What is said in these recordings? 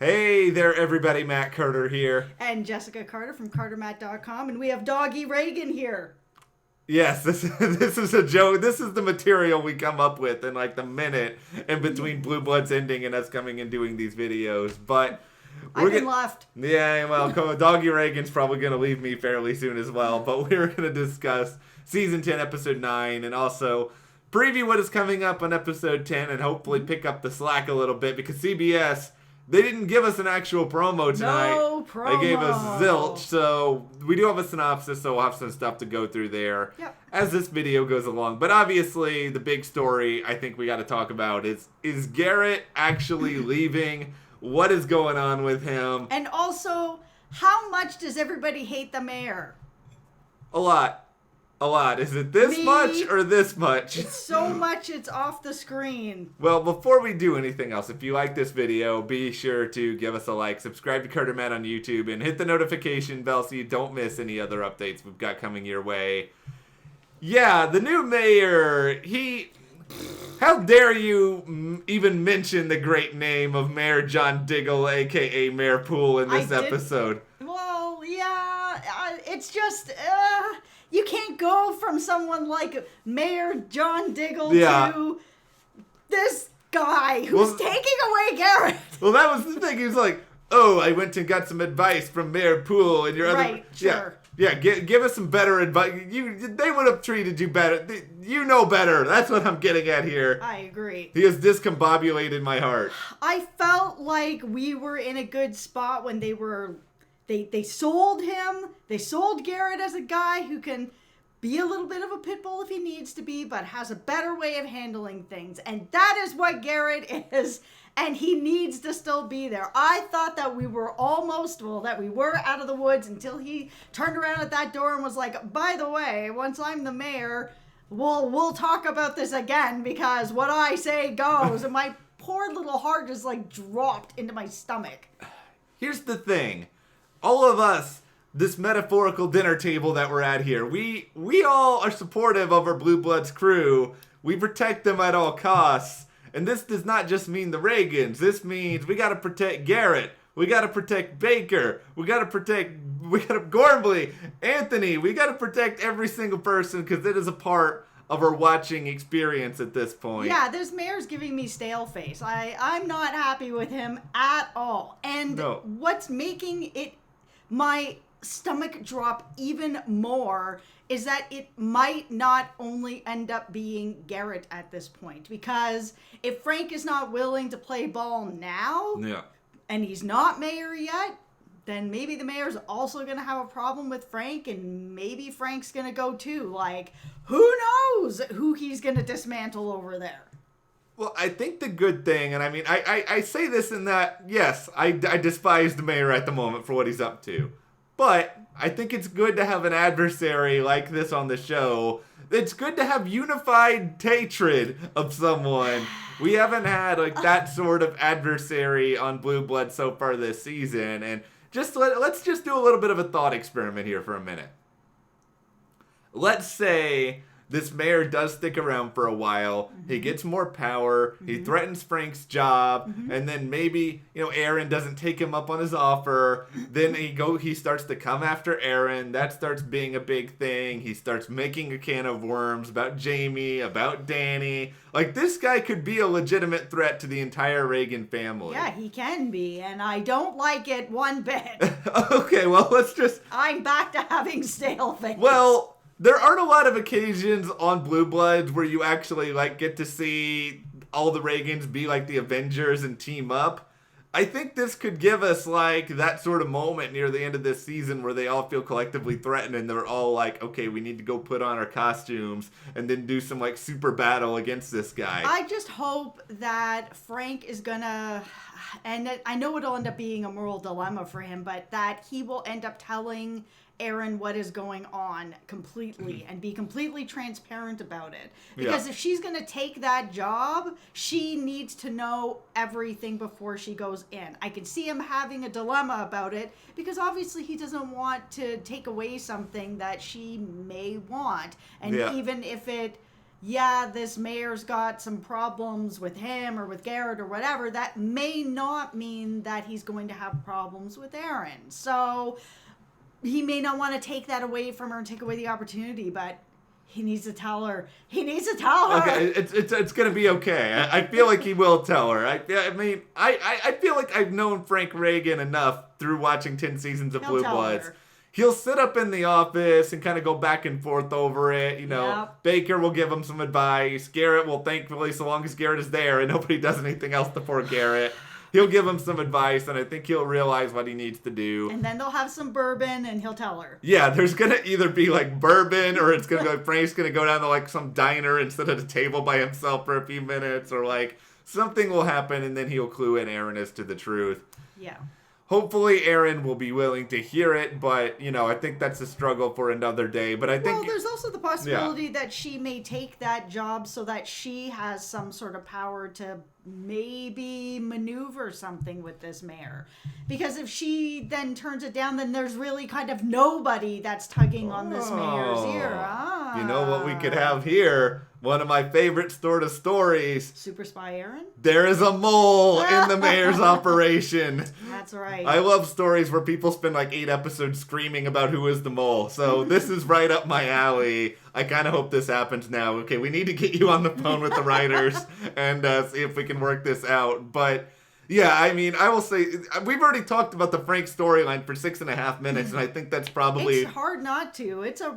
Hey there, everybody. Matt Carter here. And Jessica Carter from CARTERMATT.com, and we have Doggy Reagan here. Yes, this is a joke. This is the material we come up with in like the minute in between Blue Bloods ending and us coming and doing these videos. But I've been left. Yeah, well, Doggy Reagan's probably going to leave me fairly soon as well. But we're going to discuss Season 10, Episode 9, and also preview what is coming up on Episode 10 and hopefully pick up the slack a little bit because CBS... They didn't give us an actual promo tonight. No promo. They gave us zilch, so we do have a synopsis, so we'll have some stuff to go through there as this video goes along. But obviously, the big story I think we got to talk about is Garrett actually leaving? What is going on with him? And also, how much does everybody hate the mayor? A lot. A lot. Is it this much or this much? It's so much it's off the screen. Well, before we do anything else, if you like this video, be sure to give us a like, subscribe to CARTERMATT on YouTube, and hit the notification bell so you don't miss any other updates we've got coming your way. Yeah, the new mayor, how dare you even mention the great name of Mayor John Diggle, a.k.a. Mayor Poole, in this episode? Well, yeah, it's just... You can't go from someone like Mayor John Diggle to this guy who's taking away Garrett. Well, that was the thing. He was like, oh, I went and got some advice from Mayor Poole and your other... Right, sure. Yeah, give us some better advice. They would have treated you better. You know better. That's what I'm getting at here. I agree. He has discombobulated my heart. I felt like we were in a good spot when they were... They sold him. They sold Garrett as a guy who can be a little bit of a pit bull if he needs to be, but has a better way of handling things. And that is what Garrett is. And he needs to still be there. I thought that we were that we were out of the woods until he turned around at that door and was like, by the way, once I'm the mayor, we'll talk about this again because what I say goes. And my poor little heart just like dropped into my stomach. Here's the thing. All of us, this metaphorical dinner table that we're at here, we all are supportive of our Blue Bloods crew. We protect them at all costs. And this does not just mean the Reagans. This means we got to protect Garrett. We got to protect Baker. We got to protect Gormley, Anthony. We got to protect every single person because it is a part of our watching experience at this point. Yeah, this mayor's giving me stale face. I'm not happy with him at all. And what's making it my stomach drop even more is that it might not only end up being Garrett at this point. Because if Frank is not willing to play ball now, and he's not mayor yet, then maybe the mayor's also going to have a problem with Frank, and maybe Frank's going to go too. Like, who knows who he's going to dismantle over there? Well, I think the good thing, and I mean, I say this in that, yes, I despise the mayor at the moment for what he's up to. But I think it's good to have an adversary like this on the show. It's good to have unified hatred of someone. We haven't had like that sort of adversary on Blue Blood so far this season. And let's just do a little bit of a thought experiment here for a minute. Let's say this mayor does stick around for a while. He gets more power. He threatens Frank's job. And then maybe, Aaron doesn't take him up on his offer. Then he starts to come after Aaron. That starts being a big thing. He starts making a can of worms about Jamie, about Danny. Like, this guy could be a legitimate threat to the entire Reagan family. Yeah, he can be. And I don't like it one bit. Okay, well, I'm back to having stale face. Well, there aren't a lot of occasions on Blue Bloods where you actually get to see all the Reagans be like the Avengers and team up. I think this could give us that sort of moment near the end of this season where they all feel collectively threatened and they're all like, okay, we need to go put on our costumes and then do some super battle against this guy. I just hope that Frank is gonna, and I know it'll end up being a moral dilemma for him, but that he will end up telling Aaron what is going on completely and be completely transparent about it. Because if she's going to take that job, she needs to know everything before she goes in. I can see him having a dilemma about it because obviously he doesn't want to take away something that she may want. And even if it yeah, this mayor's got some problems with him or with Garrett or whatever, that may not mean that he's going to have problems with Aaron. So he may not want to take that away from her and take away the opportunity, but he needs to tell her. He needs to tell her. Okay, it's gonna be okay. I feel like he will tell her. I mean, I feel like I've known Frank Reagan enough through watching 10 seasons of Blue Bloods. Her. He'll sit up in the office and kind of go back and forth over it. You know, yep. Baker will give him some advice. Garrett will, thankfully, so long as Garrett is there and nobody does anything else to poor Garrett, he'll give him some advice, and I think he'll realize what he needs to do. And then they'll have some bourbon, and he'll tell her. Yeah, there's going to either be, like, bourbon, or it's going to go, Frank's going to go down to, like, some diner and sit at a table by himself for a few minutes, or, like, something will happen, and then he'll clue in Aaron as to the truth. Yeah. Hopefully Aaron will be willing to hear it, but, you know, I think that's a struggle for another day. But I think... Well, there's also the possibility that she may take that job so that she has some sort of power to maybe maneuver something with this mayor. Because if she then turns it down, then there's really kind of nobody that's tugging on this mayor's ear. You know what we could have here? One of my favorite sort of stories. Super Spy Aaron? There is a mole in the mayor's operation. That's right. I love stories where people spend like 8 episodes screaming about who is the mole. So this is right up my alley. I kind of hope this happens now. Okay, we need to get you on the phone with the writers and see if we can work this out. But yeah, I mean, I will say, we've already talked about the Frank storyline for 6.5 minutes, and I think that's probably... It's hard not to. It's a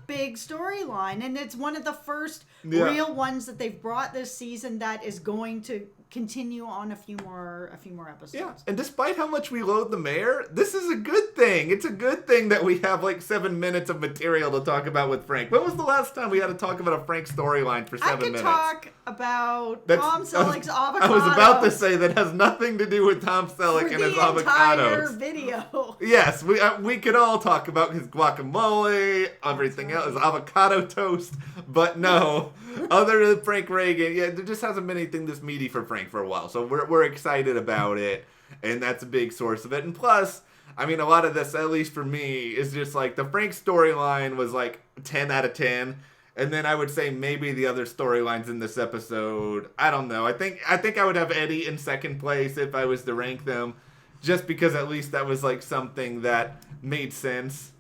big storyline, and it's one of the first real ones that they've brought this season that is going to continue on a few more episodes. Yeah, and despite how much we loathe the mayor, this is a good thing. It's a good thing that we have like 7 minutes of material to talk about with Frank. When was the last time we had to talk about a Frank storyline for 7 minutes? I could talk about Tom Selleck's avocados. I was about to say that has nothing to do with Tom Selleck and his avocados. Entire video. Yes, we could all talk about his guacamole, everything else, his avocado toast, but no. Other than Frank Reagan, there just hasn't been anything this meaty for Frank for a while. So we're excited about it, and that's a big source of it. And plus, I mean, a lot of this, at least for me, is just like the Frank storyline was like 10 out of 10. And then I would say maybe the other storylines in this episode, I don't know. I think I would have Eddie in second place if I was to rank them, just because at least that was like something that made sense.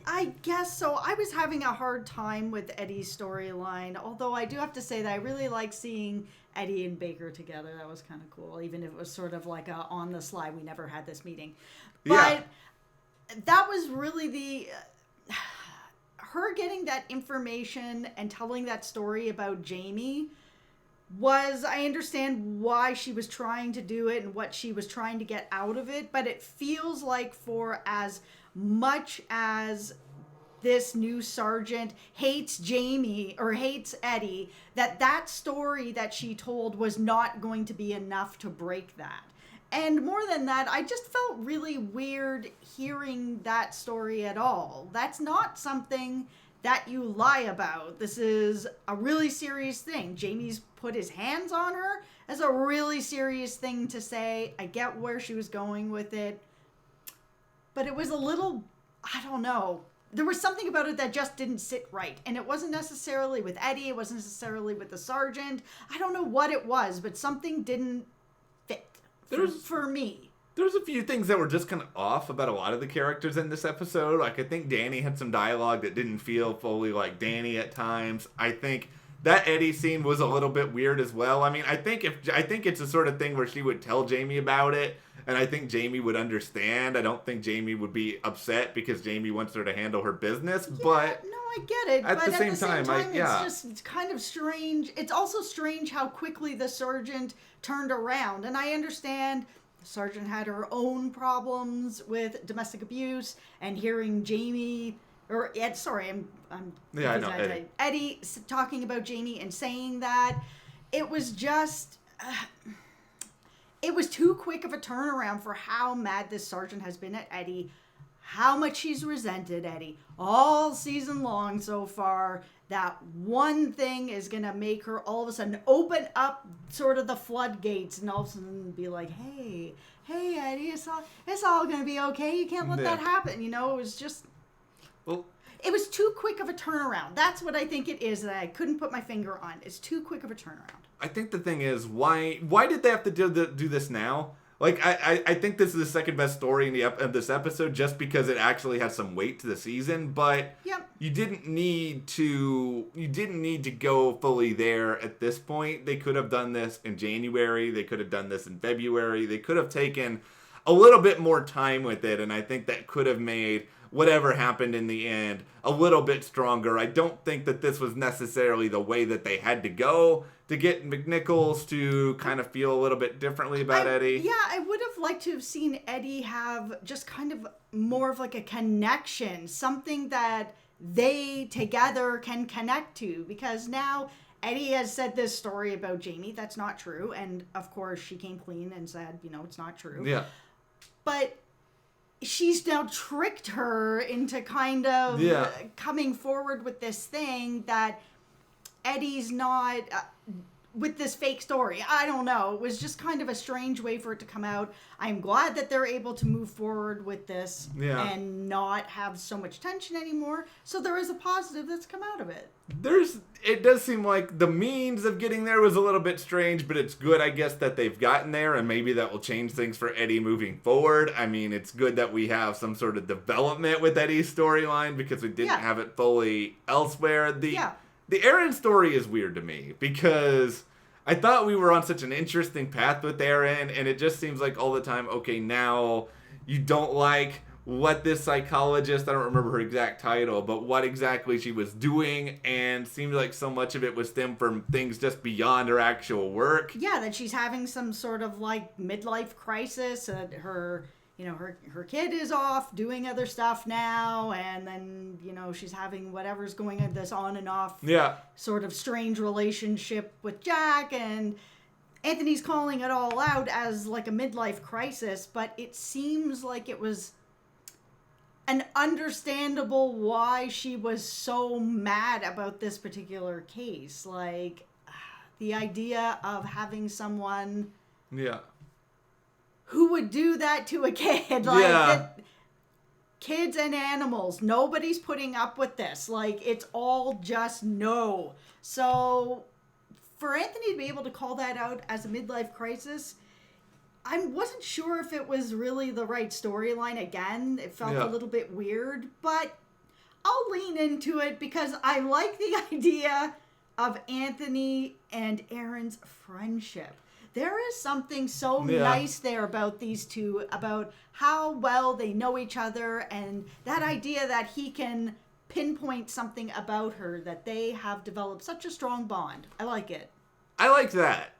I guess so. I was having a hard time with Eddie's storyline, although I do have to say that I really like seeing Eddie and Baker together. That was kind of cool, even if it was sort of like a on the sly, we never had this meeting. But that was really her getting that information and telling that story about Jamie was, I understand why she was trying to do it and what she was trying to get out of it, but it feels like for as much as this new sergeant hates Jamie or hates Eddie, that story that she told was not going to be enough to break that. And more than that, I just felt really weird hearing that story at all. That's not something that you lie about. This is a really serious thing. Jamie's put his hands on her as a really serious thing to say. I get where she was going with it. But it was a little, I don't know. There was something about it that just didn't sit right. And it wasn't necessarily with Eddie. It wasn't necessarily with the sergeant. I don't know what it was, but something didn't fit for me. There's a few things that were just kind of off about a lot of the characters in this episode. Like, I think Danny had some dialogue that didn't feel fully like Danny at times. I think that Eddie scene was a little bit weird as well. I mean, I think it's the sort of thing where she would tell Jamie about it, and I think Jamie would understand. I don't think Jamie would be upset because Jamie wants her to handle her business, but... No, I get it. At the same time, it's kind of strange. It's also strange how quickly the sergeant turned around, and I understand the sergeant had her own problems with domestic abuse, and hearing Jamie... Or Ed, sorry, I know Eddie talking about Jamie and saying that, it was just, it was too quick of a turnaround for how mad this sergeant has been at Eddie, how much she's resented Eddie all season long so far. That one thing is gonna make her all of a sudden open up sort of the floodgates and all of a sudden be like, hey Eddie, it's all gonna be okay. You can't let that happen. You know, it was just. Well, it was too quick of a turnaround. That's what I think it is that I couldn't put my finger on. It's too quick of a turnaround. I think the thing is, why did they have to do this now? Like, I think this is the second best story in this episode just because it actually has some weight to the season, but yep. you didn't need to go fully there at this point. They could have done this in January. They could have done this in February. They could have taken a little bit more time with it, and I think that could have made whatever happened in the end a little bit stronger. I don't think that this was necessarily the way that they had to go to get McNichols to kind of feel a little bit differently about Eddie. Yeah, I would have liked to have seen Eddie have just kind of more of like a connection, something that they together can connect to, because now Eddie has said this story about Jamie that's not true, and of course she came clean and said, it's not true. Yeah. But she's now tricked her into kind of coming forward with this thing that Eddie's not with this fake story. I don't know. It was just kind of a strange way for it to come out. I'm glad that they're able to move forward with this and not have so much tension anymore. So there is a positive that's come out of it. It does seem like the means of getting there was a little bit strange, but it's good, I guess, that they've gotten there, and maybe that will change things for Eddie moving forward. I mean, it's good that we have some sort of development with Eddie's storyline because we didn't have it fully elsewhere. The Aaron story is weird to me because I thought we were on such an interesting path with Aaron, and it just seems like all the time, okay, now you don't like what this psychologist, I don't remember her exact title, but what exactly she was doing, and seemed like so much of it was stemmed from things just beyond her actual work. Yeah, that she's having some sort of like midlife crisis, her kid is off doing other stuff now, and then, she's having whatever's going on, this on and off sort of strange relationship with Jack, and Anthony's calling it all out as like a midlife crisis, but it seems like it was an understandable why she was so mad about this particular case. Like, the idea of having someone who would do that to a kid. Kids and animals, nobody's putting up with this. Like, it's all just no. So for Anthony to be able to call that out as a midlife crisis, I wasn't sure if it was really the right storyline. Again, it felt a little bit weird, but I'll lean into it because I like the idea of Anthony and Aaron's friendship. There is something so nice there about these two, about how well they know each other, and that idea that he can pinpoint something about her, that they have developed such a strong bond. I like it. I like that.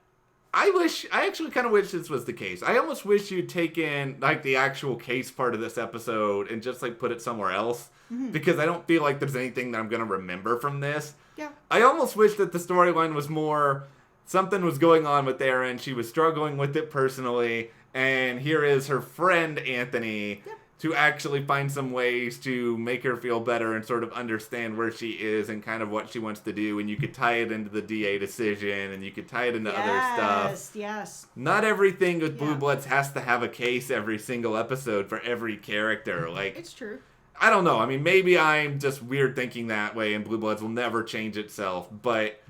I actually kind of wish this was the case. I almost wish you'd taken like the actual case part of this episode and just like put it somewhere else, because I don't feel like there's anything that I'm going to remember from this. Yeah. I almost wish that the storyline was more something was going on with Erin. She was struggling with it personally, and here is her friend Anthony to actually find some ways to make her feel better and sort of understand where she is and kind of what she wants to do. And you could tie it into the DA decision, and you could tie it into other stuff. Yes. Not everything with Blue Bloods has to have a case every single episode for every character. Like, it's true. I don't know. I mean, maybe I'm just weird thinking that way, and Blue Bloods will never change itself. But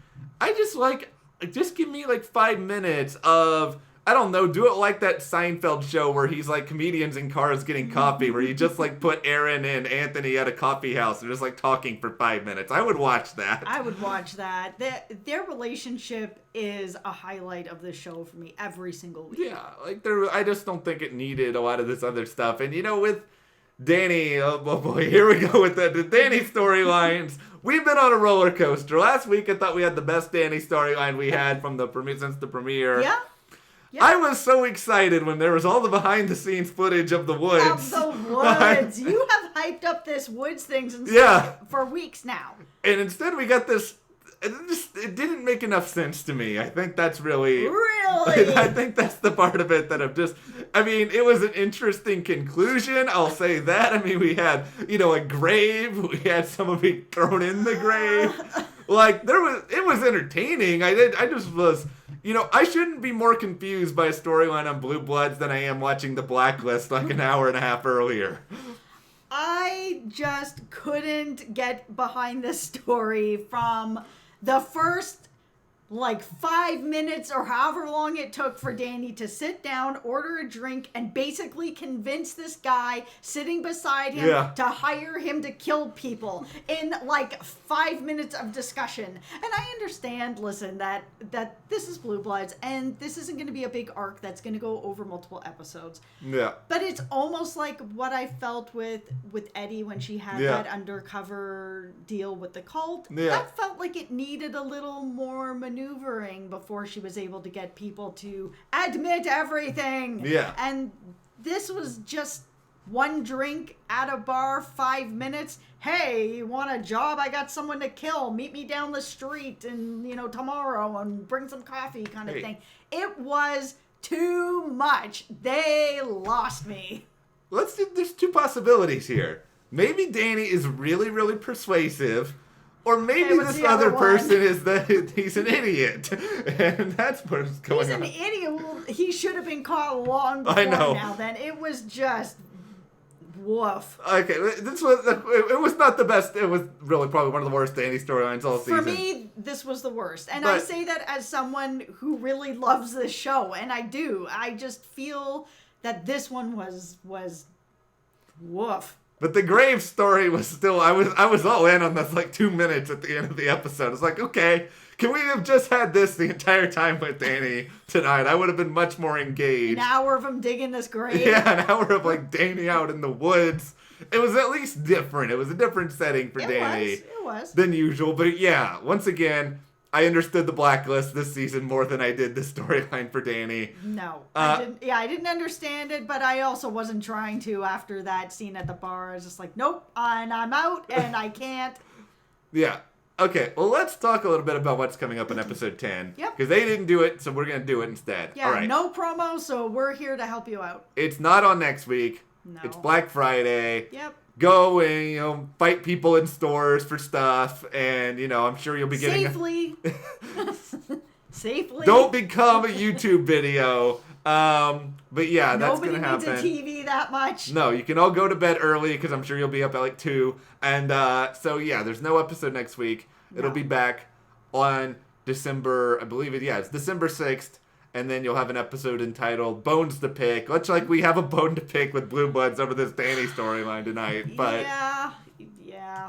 I just give me like 5 minutes of, I don't know, do it like that Seinfeld show where he's like comedians in cars getting coffee, where you just like put Aaron and Anthony at a coffee house and just like talking for 5 minutes. I would watch that. I would watch that. Their relationship is a highlight of the show for me every single week. Yeah, like I just don't think it needed a lot of this other stuff. And with Danny, oh boy, here we go with the Danny storylines. We've been on a roller coaster. Last week I thought we had the best Danny storyline we had from since the premiere. Yeah. I was so excited when there was all the behind-the-scenes footage of the woods. Of the woods. You have hyped up this woods thing for weeks now. And instead we got this. It didn't make enough sense to me. I think that's really... Really? I think that's the part of it that it was an interesting conclusion. I'll say that. I mean, we had, a grave. We had someone being thrown in the grave. Like, it was entertaining. I just was... I shouldn't be more confused by a storyline on Blue Bloods than I am watching The Blacklist like an hour and a half earlier. I just couldn't get behind this story from the first 5 minutes or however long it took for Danny to sit down, order a drink, and basically convince this guy sitting beside him to hire him to kill people in 5 minutes of discussion. And I understand, listen, that this is Blue Bloods and this isn't going to be a big arc that's going to go over multiple episodes. Yeah. But it's almost like what I felt with Eddie when she had that undercover deal with the cult. Yeah. That felt like it needed a little more maneuvering before she was able to get people to admit everything. Yeah. And this was just one drink at a bar, 5 minutes. Hey, you want a job? I got someone to kill. Meet me down the street and, tomorrow and bring some coffee kind of thing. It was too much. They lost me. There's two possibilities here. Maybe Danny is really, really persuasive. Or maybe this other person is he's an idiot. And that's what's going on. He's an idiot. Well, he should have been caught long before now then. It was just woof. Okay, it was not the best. It was really probably one of the worst Danny storylines all season. For me, this was the worst. And I say that as someone who really loves this show. And I do. I just feel that this one was woof. But the Grave story was still, I was all in on this 2 minutes at the end of the episode. It's like, okay, can we have just had this the entire time with Danny tonight? I would have been much more engaged. An hour of him digging this grave. Yeah, an hour of Danny out in the woods. It was at least different. It was a different setting for Danny. It was. Than usual. But yeah, once again, I understood the blacklist this season more than I did the storyline for Danny. No. I didn't understand it, but I also wasn't trying to after that scene at the bar. I was just like, nope, and I'm out, and I can't. Yeah. Okay, well, let's talk a little bit about what's coming up in episode 10. Yep. Because they didn't do it, so we're going to do it instead. Yeah, all right. No promo, so we're here to help you out. It's not on next week. No. It's Black Friday. Yep. Go and, fight people in stores for stuff, and, I'm sure you'll be getting... Safely. Safely. Don't become a YouTube video. But yeah, that's going to happen. Nobody needs a TV that much. No, you can all go to bed early because I'm sure you'll be up at 2. And so yeah, there's no episode next week. It'll be back on December, I believe it's December 6th. And then you'll have an episode entitled Bones to Pick. Much like we have a bone to pick with Blue Bloods over this Danny storyline tonight. But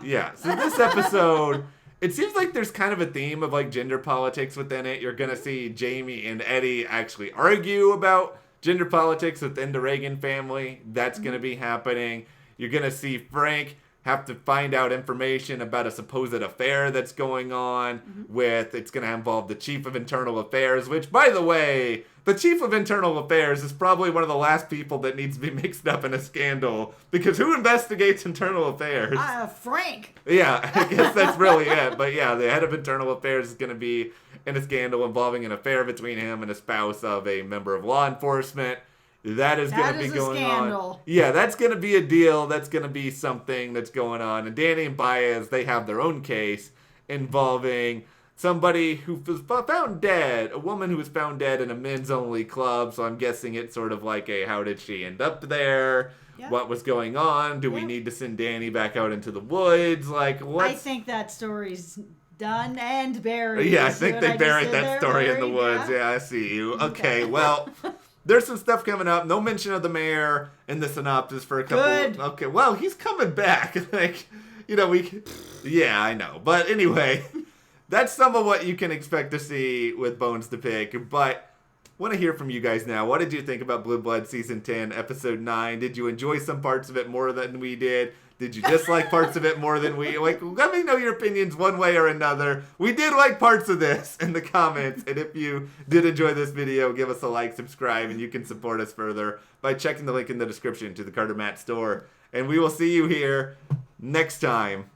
yeah. So this episode, it seems like there's kind of a theme of gender politics within it. You're going to see Jamie and Eddie actually argue about gender politics within the Reagan family. That's going to be happening. You're going to see Frank have to find out information about a supposed affair that's going on it's going to involve the Chief of Internal Affairs, which, by the way, the Chief of Internal Affairs is probably one of the last people that needs to be mixed up in a scandal, because who investigates internal affairs? Frank. Yeah, I guess that's really it. But yeah, the head of Internal Affairs is going to be in a scandal involving an affair between him and a spouse of a member of law enforcement. That is going to be going on. Yeah, that's going to be a deal. That's going to be something that's going on. And Danny and Baez, they have their own case involving somebody who was found dead, a woman who was found dead in a men's-only club. So I'm guessing it's sort of like how did she end up there? Yeah. What was going on? Do we need to send Danny back out into the woods? I think that story's done and buried. Yeah, I think they buried that story in the woods. Yeah, I see you. Okay, well... There's some stuff coming up. No mention of the mayor in the synopsis for a couple. Good. Okay, well, he's coming back. Yeah, I know. But anyway, that's some of what you can expect to see with Bones to Pick. But want to hear from you guys now. What did you think about Blue Blood Season 10, Episode 9? Did you enjoy some parts of it more than we did? Did you dislike parts of it more than we? Let me know your opinions one way or another. We did like parts of this in the comments. And if you did enjoy this video, give us a like, subscribe, and you can support us further by checking the link in the description to the CARTERMATT store. And we will see you here next time.